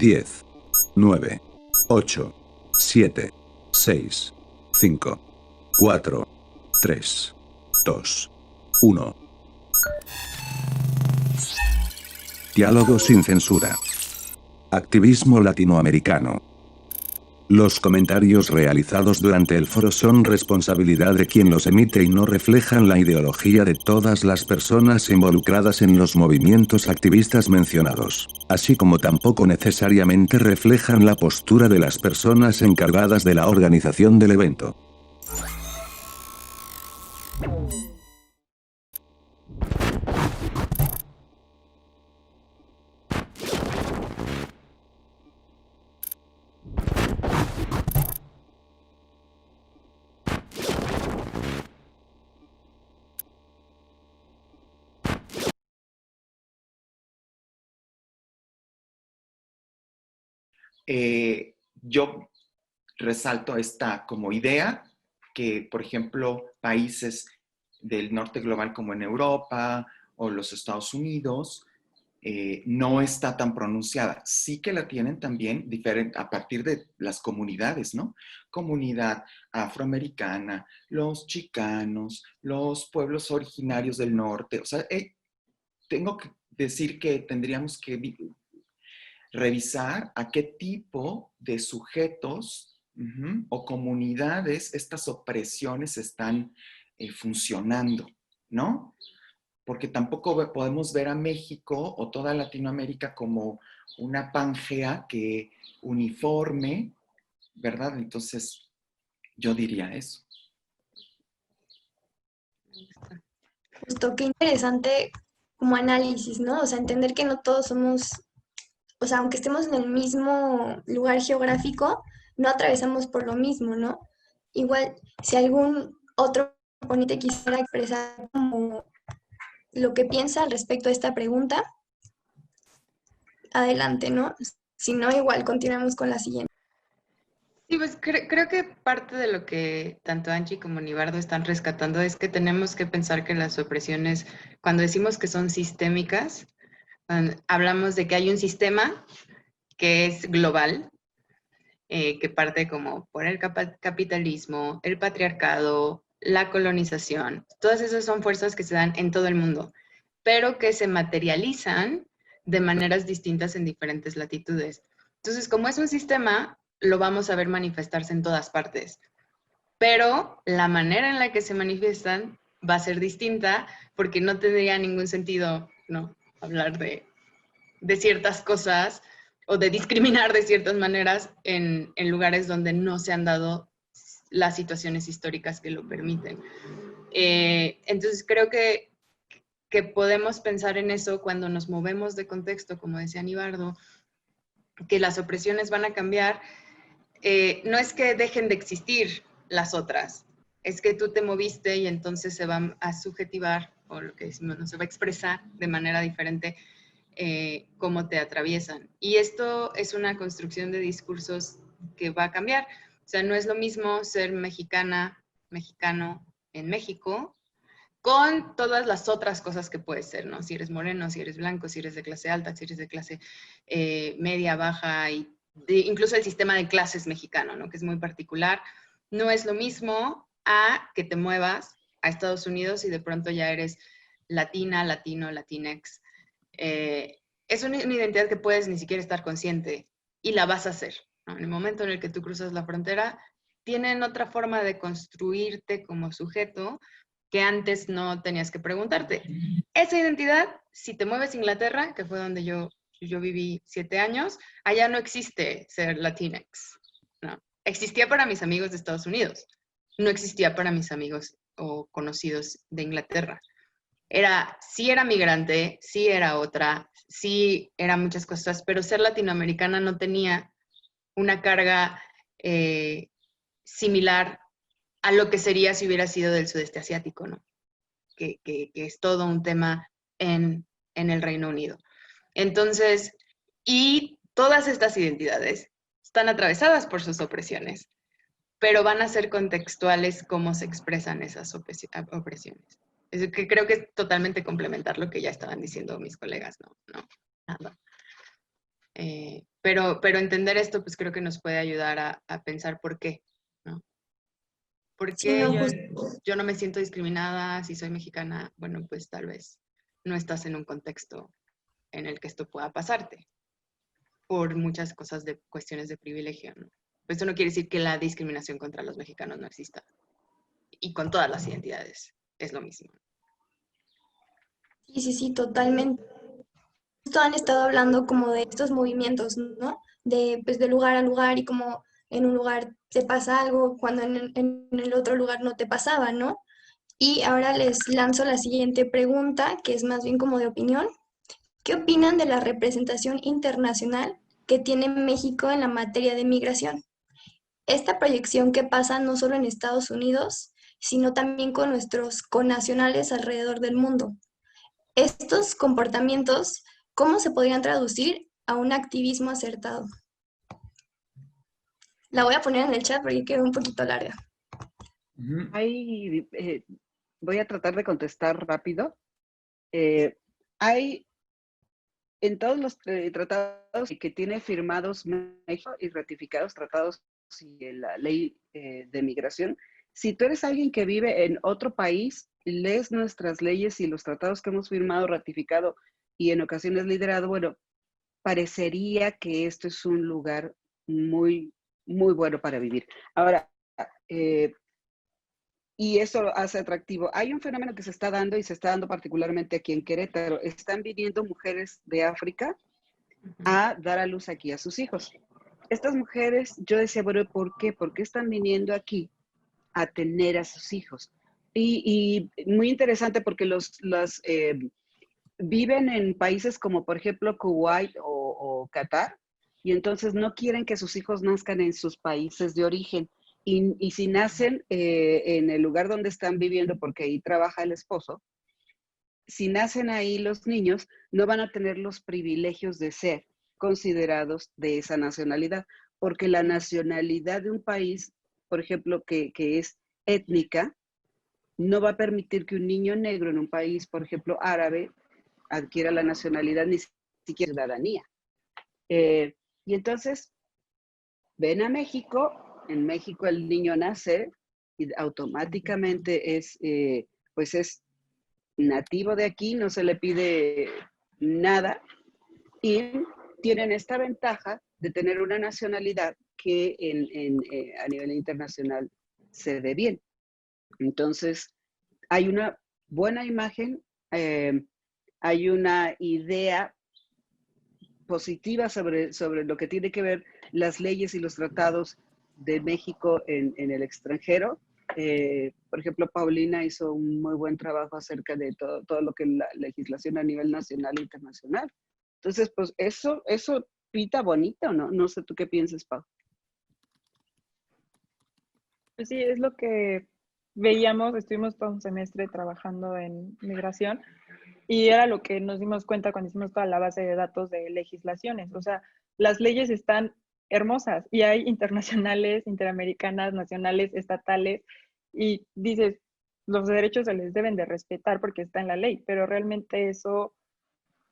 10, 9, 8, 7, 6, 5, 4, 3, 2, 1. Diálogo sin censura. Activismo latinoamericano. Los comentarios realizados durante el foro son responsabilidad de quien los emite y no reflejan la ideología de todas las personas involucradas en los movimientos activistas mencionados, así como tampoco necesariamente reflejan la postura de las personas encargadas de la organización del evento. Yo resalto esta como idea que, por ejemplo, países del norte global como en Europa o los Estados Unidos, no está tan pronunciada. Sí que la tienen también a partir de las comunidades, ¿no? Comunidad afroamericana, los chicanos, los pueblos originarios del norte. O sea, tengo que decir que tendríamos que revisar a qué tipo de sujetos o comunidades estas opresiones están funcionando, ¿no? Porque tampoco podemos ver a México o toda Latinoamérica como una Pangea que uniforme, ¿verdad? Entonces, yo diría eso. Justo, qué interesante como análisis, ¿no? O sea, entender que no todos somos, o sea, aunque estemos en el mismo lugar geográfico, no atravesamos por lo mismo, ¿no? Igual, si algún otro ponente quisiera expresar como lo que piensa al respecto de esta pregunta, adelante, ¿no? Si no, igual continuamos con la siguiente. Sí, pues creo que parte de lo que tanto Angie como Nibardo están rescatando es que tenemos que pensar que las opresiones, cuando decimos que son sistémicas, hablamos de que hay un sistema que es global, que parte como por el capitalismo, el patriarcado, la colonización. Todas esas son fuerzas que se dan en todo el mundo, pero que se materializan de maneras distintas en diferentes latitudes. Entonces, como es un sistema, lo vamos a ver manifestarse en todas partes, pero la manera en la que se manifiestan va a ser distinta porque no tendría ningún sentido, ¿no?, hablar de ciertas cosas o de discriminar de ciertas maneras en lugares donde no se han dado las situaciones históricas que lo permiten. Entonces creo que podemos pensar en eso cuando nos movemos de contexto, como decía Nibardo, que las opresiones van a cambiar. No es que dejen de existir las otras, es que tú te moviste y entonces se van a subjetivar, o lo que decimos, no se va a expresar de manera diferente cómo te atraviesan. Y esto es una construcción de discursos que va a cambiar. O sea, no es lo mismo ser mexicana, mexicano en México, con todas las otras cosas que puedes ser, ¿no? Si eres moreno, si eres blanco, si eres de clase alta, si eres de clase media, baja, y incluso el sistema de clases mexicano, ¿no?, que es muy particular. No es lo mismo a que te muevas a Estados Unidos y de pronto ya eres latina, latino, latinex. Es una identidad que puedes ni siquiera estar consciente y la vas a hacer, ¿no? En el momento en el que tú cruzas la frontera, tienen otra forma de construirte como sujeto que antes no tenías que preguntarte. Esa identidad, si te mueves a Inglaterra, que fue donde yo viví 7 años, allá no existe ser Latinx, ¿no? Existía para mis amigos de Estados Unidos, no existía para mis amigos o conocidos de Inglaterra. Sí era migrante, sí era otra, sí era muchas cosas, pero ser latinoamericana no tenía una carga similar a lo que sería si hubiera sido del sudeste asiático, ¿no? Que es todo un tema en el Reino Unido. Entonces, y todas estas identidades están atravesadas por sus opresiones, pero van a ser contextuales cómo se expresan esas opresiones. Es que creo que es totalmente complementar lo que ya estaban diciendo mis colegas, ¿no? Nada. Pero entender esto, pues creo que nos puede ayudar a pensar por qué, ¿no? ¿Por Sí, qué no, yo no me siento discriminada si soy mexicana? Bueno, pues tal vez no estás en un contexto en el que esto pueda pasarte por muchas cosas de cuestiones de privilegio, ¿no? Pues esto no quiere decir que la discriminación contra los mexicanos no exista. Y con todas las identidades es lo mismo. sí, sí, sí, totalmente. Justo han estado hablando como de estos movimientos, ¿no? De, pues, de lugar a lugar y como en un lugar te pasa algo cuando en el otro lugar no te pasaba, ¿no? Y ahora les lanzo la siguiente pregunta, que es más bien como de opinión. ¿Qué opinan de la representación internacional que tiene México en la materia de migración? Esta proyección que pasa no solo en Estados Unidos, sino también con nuestros connacionales alrededor del mundo. Estos comportamientos, ¿cómo se podrían traducir a un activismo acertado? La voy a poner en el chat porque quedó un poquito larga. Hay, voy a tratar de contestar rápido. Hay en todos los tratados que tiene firmados México y ratificados tratados y en la ley de migración, si tú eres alguien que vive en otro país, lees nuestras leyes y los tratados que hemos firmado, ratificado y en ocasiones liderado, bueno, parecería que esto es un lugar muy, muy bueno para vivir. Ahora, y eso lo hace atractivo. Hay un fenómeno que se está dando y se está dando particularmente aquí en Querétaro. Están viniendo mujeres de África a dar a luz aquí a sus hijos. Estas mujeres, yo decía, bueno, ¿por qué? ¿Por qué están viniendo aquí a tener a sus hijos? Y muy interesante porque viven en países como, por ejemplo, Kuwait o Qatar, y entonces no quieren que sus hijos nazcan en sus países de origen. Y si nacen en el lugar donde están viviendo, porque ahí trabaja el esposo, si nacen ahí los niños, no van a tener los privilegios de ser considerados de esa nacionalidad, porque la nacionalidad de un país, por ejemplo, que es étnica, no va a permitir que un niño negro en un país, por ejemplo, árabe, adquiera la nacionalidad ni siquiera ciudadanía. Y entonces, ven a México, en México el niño nace y automáticamente pues es nativo de aquí, no se le pide nada y tienen esta ventaja de tener una nacionalidad que a nivel internacional se ve bien. Entonces, hay una buena imagen, hay una idea positiva sobre lo que tiene que ver las leyes y los tratados de México en el extranjero. Por ejemplo, Paulina hizo un muy buen trabajo acerca de todo lo que es la legislación a nivel nacional e internacional. Entonces, pues eso pinta bonito, ¿no? No sé tú qué piensas, Pau. Pues sí, es lo que veíamos, estuvimos todo un semestre trabajando en migración y era lo que nos dimos cuenta cuando hicimos toda la base de datos de legislaciones. O sea, las leyes están hermosas y hay internacionales, interamericanas, nacionales, estatales y dices, los derechos se les deben de respetar porque está en la ley, pero realmente eso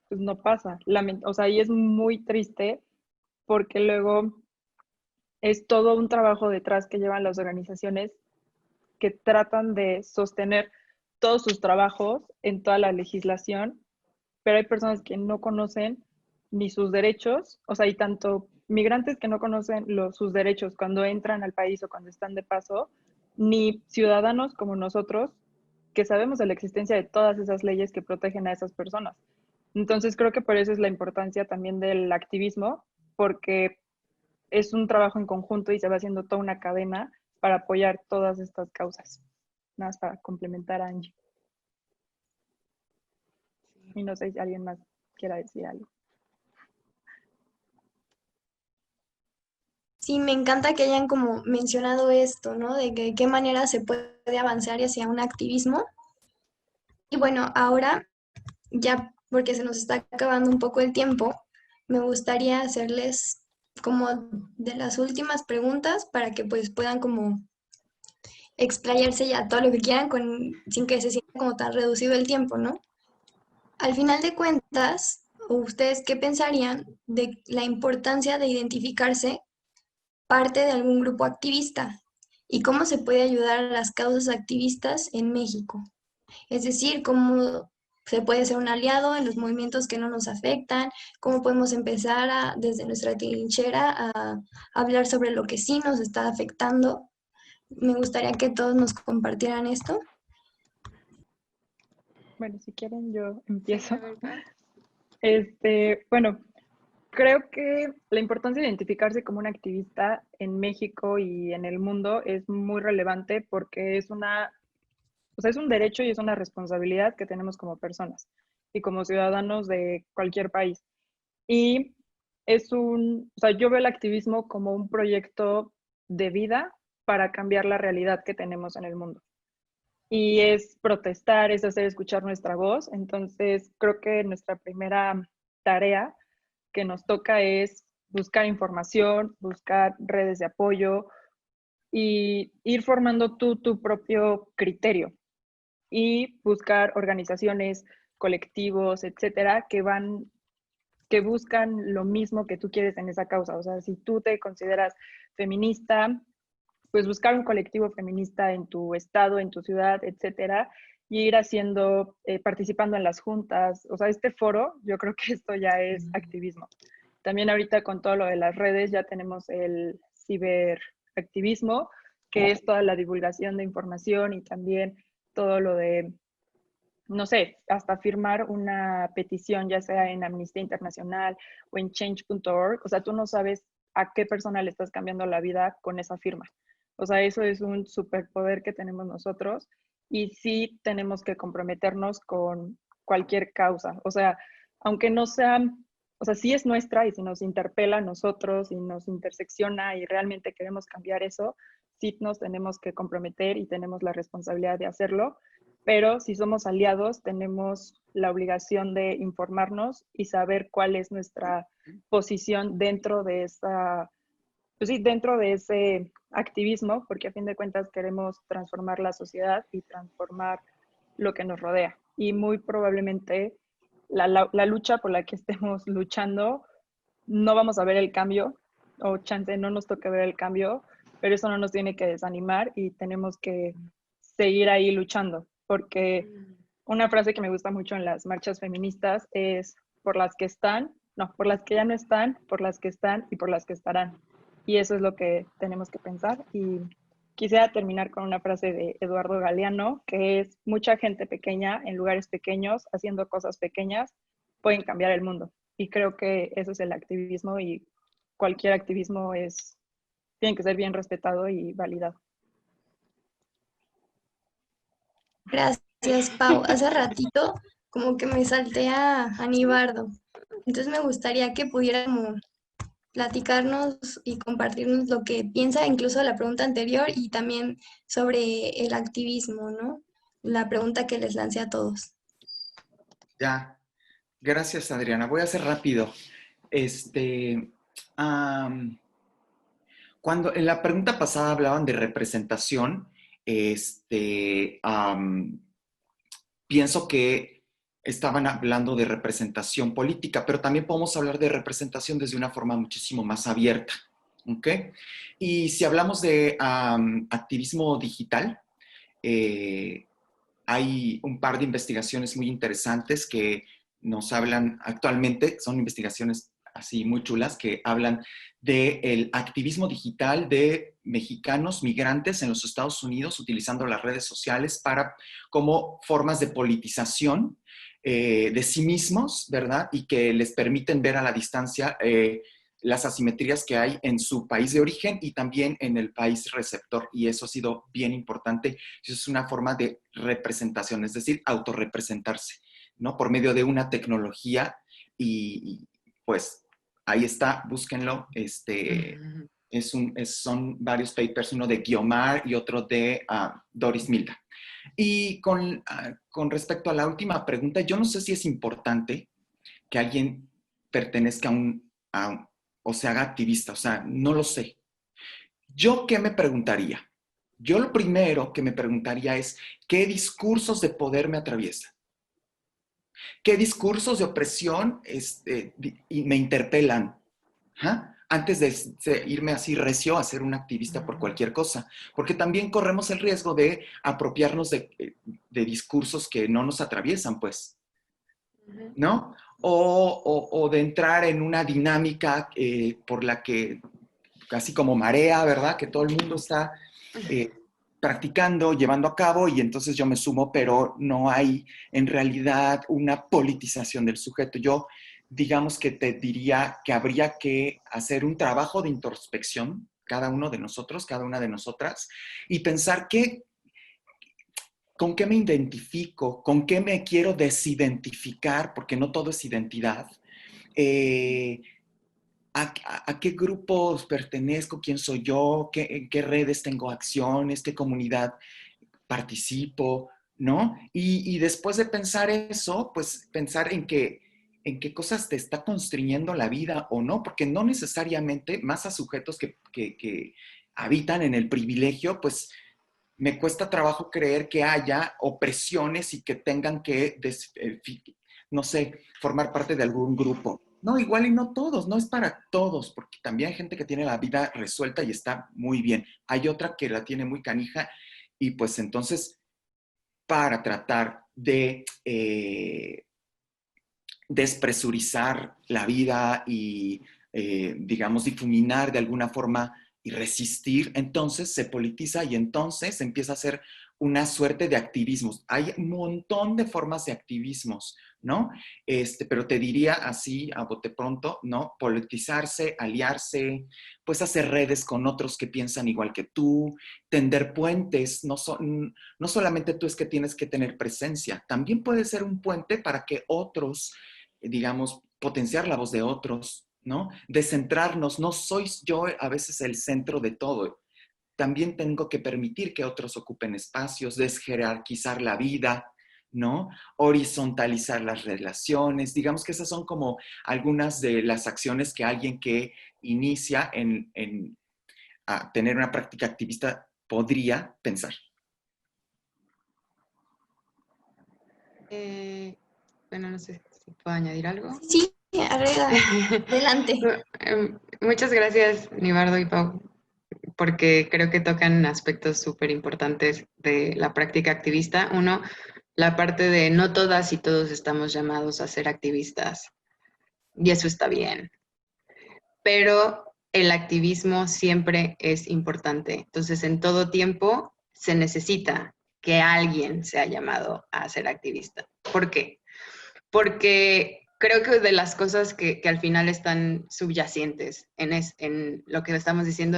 pues no pasa. O sea, y es muy triste porque luego es todo un trabajo detrás que llevan las organizaciones que tratan de sostener todos sus trabajos en toda la legislación, pero hay personas que no conocen ni sus derechos, o sea, hay tanto migrantes que no conocen sus derechos cuando entran al país o cuando están de paso, ni ciudadanos como nosotros que sabemos de la existencia de todas esas leyes que protegen a esas personas. Entonces creo que por eso es la importancia también del activismo, porque es un trabajo en conjunto y se va haciendo toda una cadena para apoyar todas estas causas. Nada más para complementar a Angie. Y no sé si alguien más quiera decir algo. Sí, me encanta que hayan como mencionado esto, ¿no? De que qué manera se puede avanzar hacia un activismo. Y bueno, ahora ya porque se nos está acabando un poco el tiempo, me gustaría hacerles como de las últimas preguntas para que pues puedan como explayarse ya todo lo que quieran sin que se sienta como tan reducido el tiempo, ¿no? Al final de cuentas, o ustedes qué pensarían de la importancia de identificarse parte de algún grupo activista y cómo se puede ayudar a las causas activistas en México. Es decir, cómo se puede ser un aliado en los movimientos que no nos afectan, cómo podemos empezar desde nuestra trinchera a hablar sobre lo que sí nos está afectando. Me gustaría que todos nos compartieran esto. Bueno, si quieren yo Sí, empiezo. a ver, Pau. Bueno, creo que la importancia de identificarse como un activista en México y en el mundo es muy relevante porque es un derecho y es una responsabilidad que tenemos como personas y como ciudadanos de cualquier país. Y yo veo el activismo como un proyecto de vida para cambiar la realidad que tenemos en el mundo. Y es protestar, es hacer escuchar nuestra voz. Entonces, creo que nuestra primera tarea que nos toca es buscar información, buscar redes de apoyo y ir formando tú tu propio criterio y buscar organizaciones, colectivos, etcétera, que buscan lo mismo que tú quieres en esa causa. O sea, si tú te consideras feminista, pues buscar un colectivo feminista en tu estado, en tu ciudad, etcétera, y ir haciendo, participando en las juntas. O sea, este foro, yo creo que esto ya es activismo. También ahorita con todo lo de las redes ya tenemos el ciberactivismo, que es toda la divulgación de información y también todo lo de, no sé, hasta firmar una petición, ya sea en Amnistía Internacional o en change.org. O sea, tú no sabes a qué persona le estás cambiando la vida con esa firma. O sea, eso es un superpoder que tenemos nosotros y sí tenemos que comprometernos con cualquier causa. O sea, aunque no sea, o sea, sí es nuestra y si nos interpela a nosotros y nos intersecciona y realmente queremos cambiar eso, sí nos tenemos que comprometer y tenemos la responsabilidad de hacerlo, pero si somos aliados tenemos la obligación de informarnos y saber cuál es nuestra posición dentro de esa, pues sí, dentro de ese activismo, porque a fin de cuentas queremos transformar la sociedad y transformar lo que nos rodea. Y muy probablemente la lucha por la que estemos luchando, no vamos a ver el cambio, o chance no nos toca ver el cambio, pero eso no nos tiene que desanimar y tenemos que seguir ahí luchando, porque una frase que me gusta mucho en las marchas feministas es por las que están, no, por las que ya no están, por las que están y por las que estarán. Y eso es lo que tenemos que pensar. Y quisiera terminar con una frase de Eduardo Galeano, que es: mucha gente pequeña en lugares pequeños, haciendo cosas pequeñas, pueden cambiar el mundo. Y creo que eso es el activismo y cualquier activismo tiene que ser bien respetado y validado. Gracias, Pau. Hace ratito como que me salté a Anibardo. Entonces me gustaría que pudiéramos platicarnos y compartirnos lo que piensa, incluso la pregunta anterior y también sobre el activismo, ¿no? La pregunta que les lancé a todos. Ya, gracias Adriana. Voy a hacer rápido. Cuando en la pregunta pasada hablaban de representación, pienso que estaban hablando de representación política, pero también podemos hablar de representación desde una forma muchísimo más abierta. ¿Ok? Y si hablamos de activismo digital, hay un par de investigaciones muy interesantes que nos hablan actualmente, son investigaciones así muy chulas, que hablan del activismo digital de mexicanos migrantes en los Estados Unidos utilizando las redes sociales como formas de politización de sí mismos, ¿verdad? Y que les permiten ver a la distancia las asimetrías que hay en su país de origen y también en el país receptor. Y eso ha sido bien importante. Eso es una forma de representación, es decir, autorrepresentarse, ¿no? Por medio de una tecnología y pues ahí está, búsquenlo. Son varios papers, uno de Guiomar y otro de Doris Milda. Y con respecto a la última pregunta, yo no sé si es importante que alguien pertenezca o se haga activista, o sea, no lo sé. ¿Yo qué me preguntaría? Yo lo primero que me preguntaría es, ¿qué discursos de poder me atraviesan? ¿Qué discursos de opresión y me interpelan? ¿Ah? Antes de irme así recio a ser un activista por cualquier cosa, porque también corremos el riesgo de apropiarnos de discursos que no nos atraviesan, pues, ¿no? O de entrar en una dinámica por la que, casi como marea, ¿verdad? Que todo el mundo está practicando, llevando a cabo, y entonces yo me sumo, pero no hay en realidad una politización del sujeto. Yo, digamos que te diría que habría que hacer un trabajo de introspección, cada uno de nosotros, cada una de nosotras, y pensar con qué me identifico, con qué me quiero desidentificar, porque no todo es identidad. Eh, a qué grupos pertenezco, quién soy yo, en qué redes tengo acciones, qué comunidad participo, ¿no? Y después de pensar eso, pues pensar en qué cosas te está constriñendo la vida o no, porque no necesariamente más a sujetos que habitan en el privilegio, pues me cuesta trabajo creer que haya opresiones y que tengan que, no sé, formar parte de algún grupo. No, igual y no todos, no es para todos, porque también hay gente que tiene la vida resuelta y está muy bien. Hay otra que la tiene muy canija y pues entonces para tratar de despresurizar la vida y, digamos, difuminar de alguna forma y resistir, entonces se politiza y entonces empieza a ser una suerte de activismos. Hay un montón de formas de activismos, ¿no? Pero te diría así, a bote pronto, ¿no? Politizarse, aliarse, pues hacer redes con otros que piensan igual que tú, tender puentes, no solamente tú es que tienes que tener presencia, también puede ser un puente para que otros, digamos, potenciar la voz de otros, ¿no? Descentrarnos, no soy yo a veces el centro de todo. También tengo que permitir que otros ocupen espacios, desjerarquizar la vida, ¿no? Horizontalizar las relaciones. Digamos que esas son como algunas de las acciones que alguien que inicia a tener una práctica activista podría pensar. Bueno, no sé si puedo añadir algo. Sí, adelante. Muchas gracias, Nivardo y Pau, porque creo que tocan aspectos súper importantes de la práctica activista. Uno, la parte de no todas y todos estamos llamados a ser activistas, y eso está bien, pero el activismo siempre es importante. Entonces, en todo tiempo se necesita que alguien sea llamado a ser activista. ¿Por qué? Porque creo que de las cosas que al final están subyacentes en lo que estamos diciendo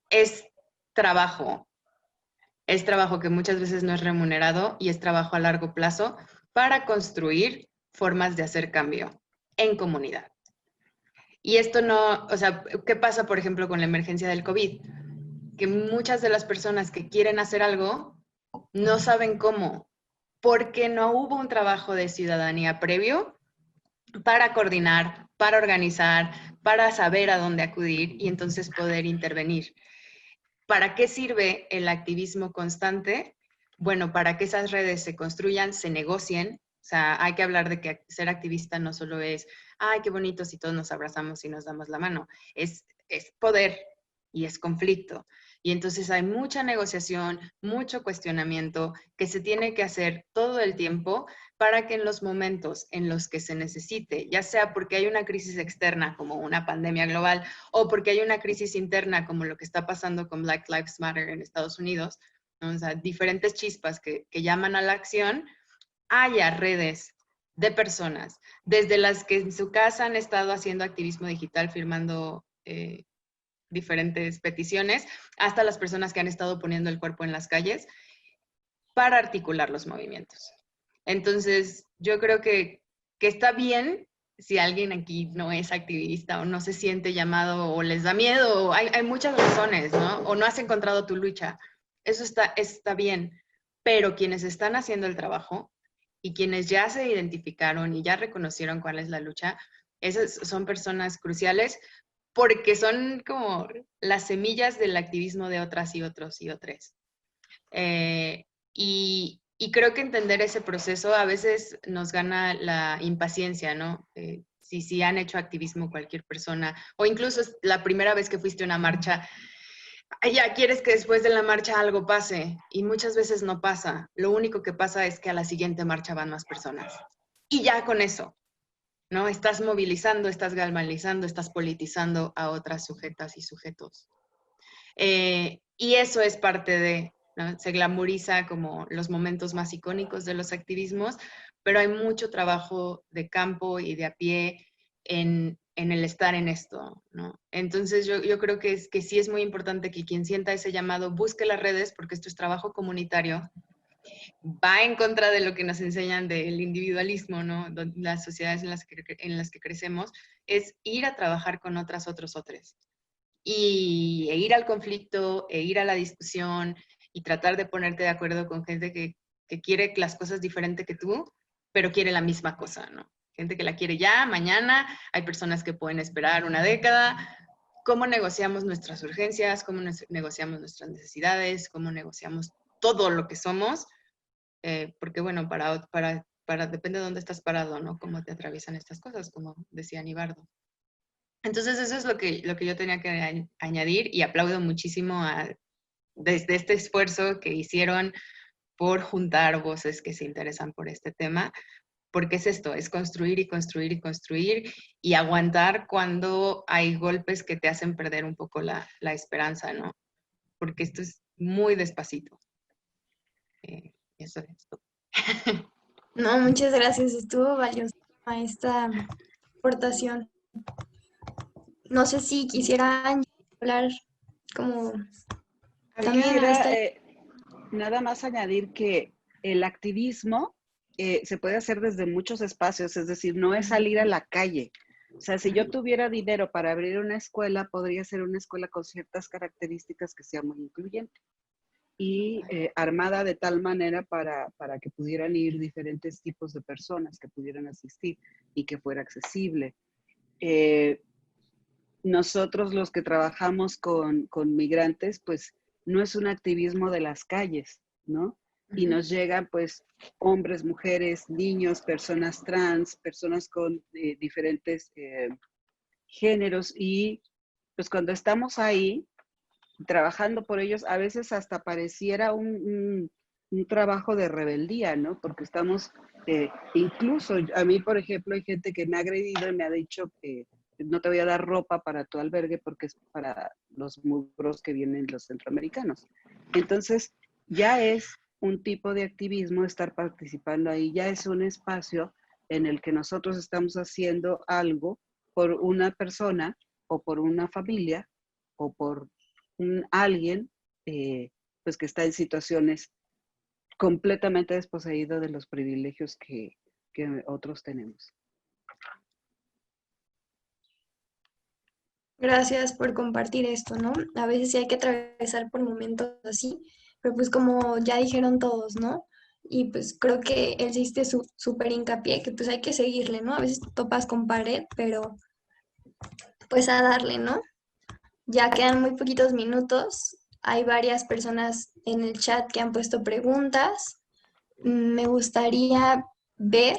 es trabajo. Es trabajo que muchas veces no es remunerado y es trabajo a largo plazo para construir formas de hacer cambio en comunidad. Y esto no, o sea, ¿qué pasa, por ejemplo, con la emergencia del COVID? Que muchas de las personas que quieren hacer algo no saben cómo, porque no hubo un trabajo de ciudadanía previo para coordinar, para organizar, para saber a dónde acudir y entonces poder intervenir. ¿Para qué sirve el activismo constante? Bueno, para que esas redes se construyan, se negocien. O sea, hay que hablar de que ser activista no solo es, ay, qué bonito si todos nos abrazamos y nos damos la mano. Es poder y es conflicto. Y entonces hay mucha negociación, mucho cuestionamiento que se tiene que hacer todo el tiempo para que en los momentos en los que se necesite, ya sea porque hay una crisis externa como una pandemia global o porque hay una crisis interna como lo que está pasando con Black Lives Matter en Estados Unidos, ¿no? O sea, diferentes chispas que llaman a la acción, haya redes de personas, desde las que en su casa han estado haciendo activismo digital, firmando diferentes peticiones, hasta las personas que han estado poniendo el cuerpo en las calles para articular los movimientos. Entonces, yo creo que está bien si alguien aquí no es activista o no se siente llamado o les da miedo, hay muchas razones, ¿no? O no has encontrado tu lucha. Eso está bien, pero quienes están haciendo el trabajo y quienes ya se identificaron y ya reconocieron cuál es la lucha, esas son personas cruciales porque son como las semillas del activismo de otras y otros y otras. Y Y creo que entender ese proceso a veces nos gana la impaciencia, ¿no? Si han hecho activismo cualquier persona, o incluso la primera vez que fuiste a una marcha, ya quieres que después de la marcha algo pase, y muchas veces no pasa. Lo único que pasa es que a la siguiente marcha van más personas. Y ya con eso, ¿no? Estás movilizando, estás galvanizando, estás politizando a otras sujetas y sujetos. Y eso es parte de, ¿no? Se glamoriza como los momentos más icónicos de los activismos, pero hay mucho trabajo de campo y de a pie en el estar en esto, ¿no? Entonces yo creo que sí es muy importante que quien sienta ese llamado busque las redes, porque esto es trabajo comunitario, va en contra de lo que nos enseñan del individualismo, ¿no? Las sociedades en las que crecemos, es ir a trabajar con otros. E ir al conflicto, e ir a la discusión, y tratar de ponerte de acuerdo con gente que quiere las cosas diferente que tú, pero quiere la misma cosa, ¿no? Gente que la quiere ya, mañana, hay personas que pueden esperar una década. ¿Cómo negociamos nuestras urgencias? ¿Cómo negociamos nuestras necesidades? ¿Cómo negociamos todo lo que somos? Porque bueno, depende de dónde estás parado, ¿no? Cómo te atraviesan estas cosas, como decía Nibardo. Entonces eso es lo que yo tenía que añadir, y aplaudo muchísimo desde este esfuerzo que hicieron por juntar voces que se interesan por este tema, porque es esto, es construir y construir y construir, y aguantar cuando hay golpes que te hacen perder un poco la esperanza, ¿no? Porque esto es muy despacito. Eso es todo. No, muchas gracias, estuvo valiosa esta aportación. No sé si quisieran hablar como también a esta... Nada más añadir que el activismo se puede hacer desde muchos espacios, es decir, no es salir a la calle. O sea, si yo tuviera dinero para abrir una escuela, podría ser una escuela con ciertas características que sea muy incluyente y armada de tal manera para que pudieran ir diferentes tipos de personas que pudieran asistir y que fuera accesible. Nosotros los que trabajamos con migrantes, pues no es un activismo de las calles, ¿no? Y nos llegan pues hombres, mujeres, niños, personas trans, personas con diferentes géneros, y pues cuando estamos ahí trabajando por ellos, a veces hasta pareciera un trabajo de rebeldía, ¿no? Porque estamos, incluso a mí, por ejemplo, hay gente que me ha agredido y me ha dicho que no te voy a dar ropa para tu albergue porque es para los muros que vienen los centroamericanos. Entonces, ya es un tipo de activismo estar participando ahí, ya es un espacio en el que nosotros estamos haciendo algo por una persona o por una familia o por alguien pues que está en situaciones completamente desposeído de los privilegios que otros tenemos. Gracias por compartir esto, ¿no? A veces sí hay que atravesar por momentos así, pero pues como ya dijeron todos, ¿no? Y pues creo que él hiciste súper hincapié, que pues hay que seguirle, ¿no? A veces te topas con pared, pero pues a darle, ¿no? Ya quedan muy poquitos minutos, hay varias personas en el chat que han puesto preguntas. Me gustaría ver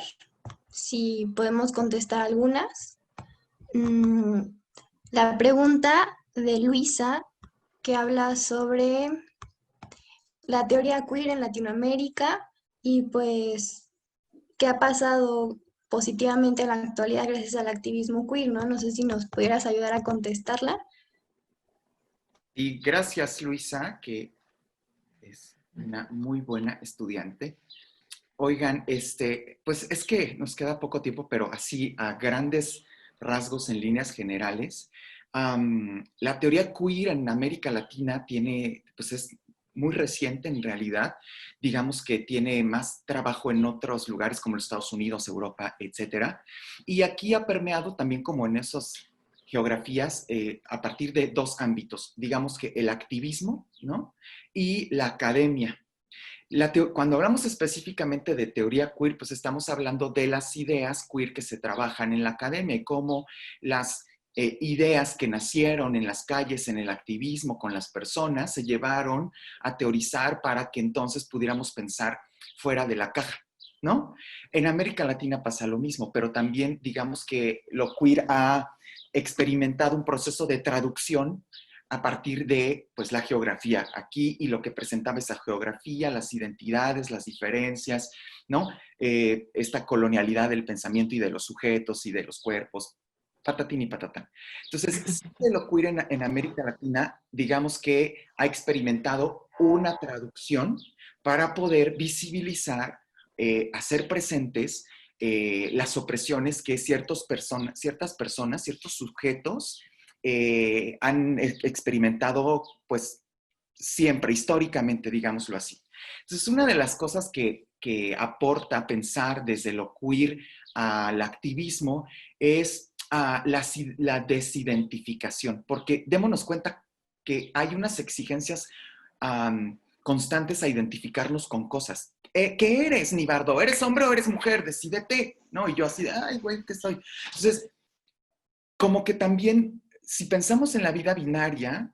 si podemos contestar algunas. La pregunta de Luisa, que habla sobre la teoría queer en Latinoamérica y pues qué ha pasado positivamente en la actualidad gracias al activismo queer, ¿no? No sé si nos pudieras ayudar a contestarla. Y gracias, Luisa, que es una muy buena estudiante. Oigan, pues es que nos queda poco tiempo, pero así a grandes rasgos en líneas generales, la teoría queer en América Latina pues es muy reciente en realidad. Digamos que tiene más trabajo en otros lugares como los Estados Unidos, Europa, etcétera. Y aquí ha permeado también como en esas geografías a partir de dos ámbitos. Digamos que el activismo, ¿no? Y la academia. Cuando hablamos específicamente de teoría queer, pues estamos hablando de las ideas queer que se trabajan en la academia y cómo las ideas que nacieron en las calles, en el activismo, con las personas, se llevaron a teorizar para que entonces pudiéramos pensar fuera de la caja, ¿no? En América Latina pasa lo mismo, pero también digamos que lo queer ha experimentado un proceso de traducción a partir de pues, la geografía aquí y lo que presentaba esa geografía, las identidades, las diferencias, ¿no? Esta colonialidad del pensamiento y de los sujetos y de los cuerpos, patatín y patatán. Entonces, de lo queer en América Latina, digamos que ha experimentado una traducción para poder visibilizar, hacer presentes las opresiones que ciertas personas, ciertos sujetos han experimentado, pues, siempre, históricamente, digámoslo así. Entonces, una de las cosas que aporta pensar desde lo queer al activismo es la desidentificación, porque démonos cuenta que hay unas exigencias constantes a identificarnos con cosas. ¿Qué eres, Nibardo? ¿Eres hombre o eres mujer? Decídete, ¿no? Y yo así de, ay, güey, ¿qué soy? Entonces, como que también, si pensamos en la vida binaria,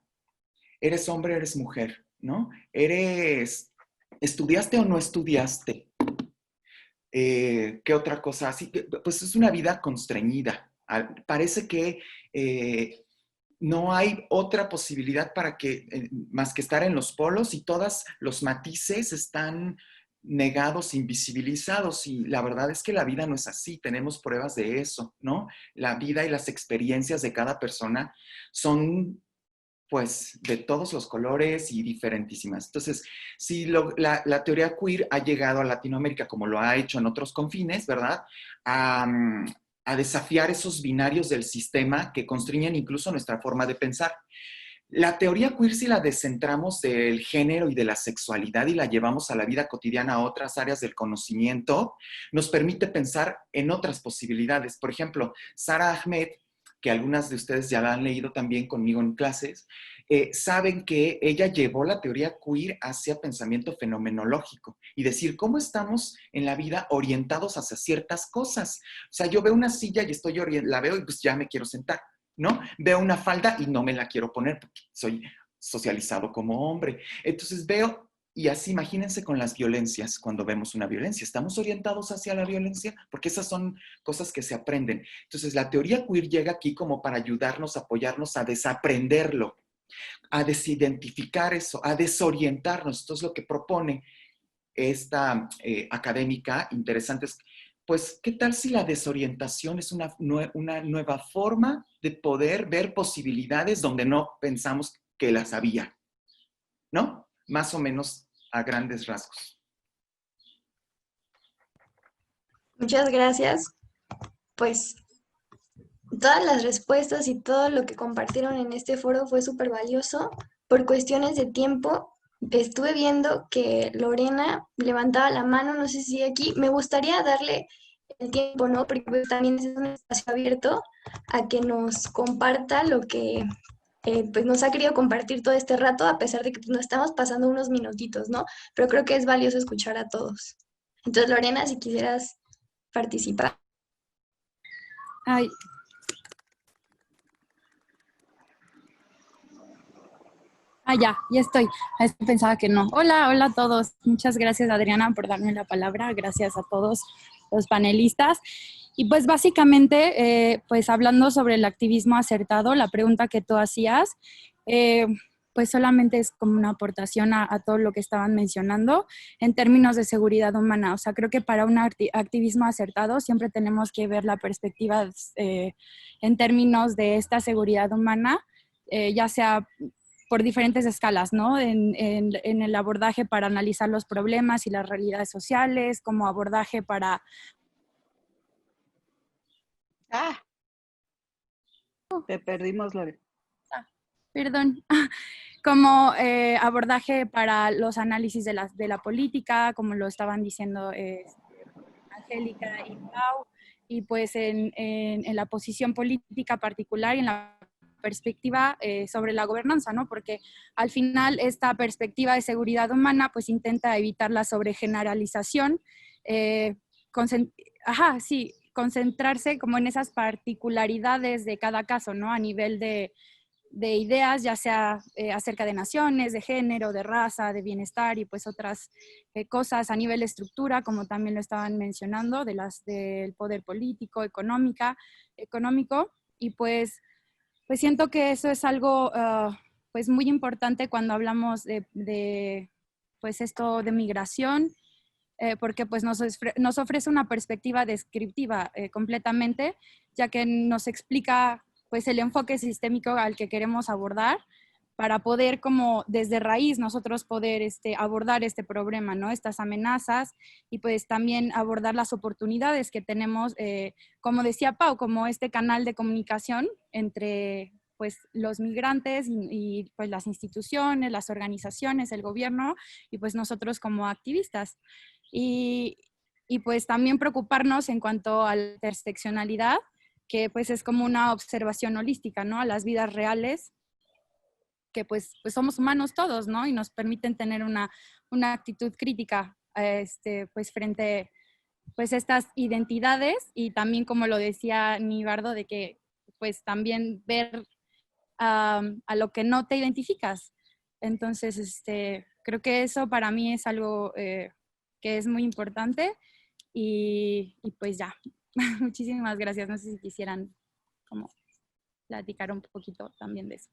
eres hombre, eres mujer, ¿no? ¿Estudiaste o no estudiaste? ¿Qué otra cosa? Así que, pues es una vida constreñida. Parece que no hay otra posibilidad para que, más que estar en los polos y todos los matices están negados, invisibilizados, y la verdad es que la vida no es así, tenemos pruebas de eso, ¿no? La vida y las experiencias de cada persona son pues de todos los colores y diferentísimas. Entonces, si la teoría queer ha llegado a Latinoamérica, como lo ha hecho en otros confines, ¿verdad? A desafiar esos binarios del sistema que constriñen incluso nuestra forma de pensar. La teoría queer, si la descentramos del género y de la sexualidad y la llevamos a la vida cotidiana, a otras áreas del conocimiento, nos permite pensar en otras posibilidades. Por ejemplo, Sara Ahmed, que algunas de ustedes ya la han leído también conmigo en clases, saben que ella llevó la teoría queer hacia pensamiento fenomenológico y decir cómo estamos en la vida orientados hacia ciertas cosas. O sea, yo veo una silla y la veo y pues ya me quiero sentar, ¿no? Veo una falda y no me la quiero poner porque soy socializado como hombre. Entonces veo, y así imagínense con las violencias, cuando vemos una violencia, ¿estamos orientados hacia la violencia? Porque esas son cosas que se aprenden. Entonces la teoría queer llega aquí como para ayudarnos, apoyarnos a desaprenderlo, a desidentificar eso, a desorientarnos. Esto es lo que propone esta académica interesante. Pues, ¿qué tal si la desorientación es una nueva forma de poder ver posibilidades donde no pensamos que las había? ¿No? Más o menos a grandes rasgos. Muchas gracias. Pues todas las respuestas y todo lo que compartieron en este foro fue súper valioso. Por cuestiones de tiempo, estuve viendo que Lorena levantaba la mano, no sé si aquí, me gustaría darle el tiempo, ¿no? Porque pues, también es un espacio abierto a que nos comparta lo que pues nos ha querido compartir todo este rato, a pesar de que pues, nos estamos pasando unos minutitos, ¿no? Pero creo que es valioso escuchar a todos. Entonces, Lorena, si quisieras participar. Ay. Ya estoy. Pensaba que no. Hola a todos. Muchas gracias, Adriana, por darme la palabra. Gracias a todos los panelistas. Y pues básicamente, pues hablando sobre el activismo acertado, la pregunta que tú hacías, pues solamente es como una aportación a todo lo que estaban mencionando en términos de seguridad humana. O sea, creo que para un activismo acertado siempre tenemos que ver la perspectiva en términos de esta seguridad humana, ya sea por diferentes escalas, ¿no? En el abordaje para analizar los problemas y las realidades sociales, como abordaje para... Te perdimos, Lore. Perdón. Como abordaje para los análisis de la política, como lo estaban diciendo Angélica y Pau, y pues en la posición política particular y en la perspectiva sobre la gobernanza, ¿no? Porque al final esta perspectiva de seguridad humana pues intenta evitar la sobregeneralización, concentrarse como en esas particularidades de cada caso, ¿no? A nivel de de ideas, ya sea acerca de naciones, de género, de raza, de bienestar y pues otras cosas a nivel de estructura, como también lo estaban mencionando, del poder político, económico, y pues siento que eso es algo pues muy importante cuando hablamos de pues esto de migración, porque pues nos ofrece una perspectiva descriptiva completamente, ya que nos explica pues el enfoque sistémico al que queremos abordar para poder como desde raíz nosotros poder abordar este problema, ¿no? Estas amenazas y pues también abordar las oportunidades que tenemos, como decía Pau, como este canal de comunicación entre pues los migrantes y pues las instituciones, las organizaciones, el gobierno y pues nosotros como activistas. Y pues también preocuparnos en cuanto a la interseccionalidad, que pues es como una observación holística, ¿no? A las vidas reales, que pues somos humanos todos, ¿no? Y nos permiten tener una actitud crítica pues frente pues estas identidades y también, como lo decía Nibardo, de que pues también ver a lo que no te identificas. Entonces, creo que eso para mí es algo que es muy importante y pues ya, muchísimas gracias. No sé si quisieran como platicar un poquito también de eso.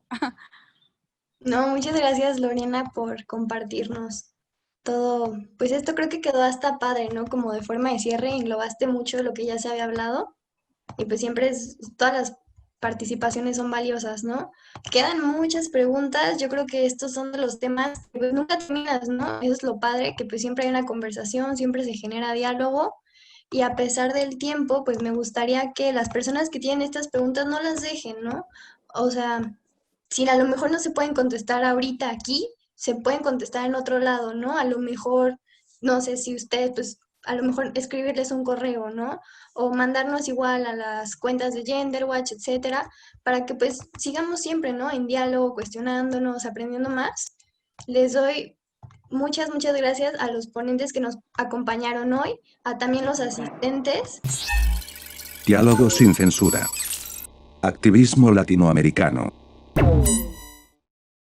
No, muchas gracias Lorena por compartirnos todo. Pues esto creo que quedó hasta padre, ¿no? Como de forma de cierre, englobaste mucho de lo que ya se había hablado y pues siempre todas las participaciones son valiosas, ¿no? Quedan muchas preguntas, yo creo que estos son de los temas que pues nunca terminas, ¿no? Eso es lo padre, que pues siempre hay una conversación, siempre se genera diálogo y a pesar del tiempo, pues me gustaría que las personas que tienen estas preguntas no las dejen, ¿no? O sea, si a lo mejor no se pueden contestar ahorita aquí, se pueden contestar en otro lado, ¿no? A lo mejor, no sé si ustedes, pues a lo mejor escribirles un correo, ¿no? O mandarnos igual a las cuentas de Genderwatch, etcétera, para que pues sigamos siempre, ¿no? En diálogo, cuestionándonos, aprendiendo más. Les doy muchas gracias a los ponentes que nos acompañaron hoy, a también los asistentes. Diálogo sin censura. Activismo latinoamericano.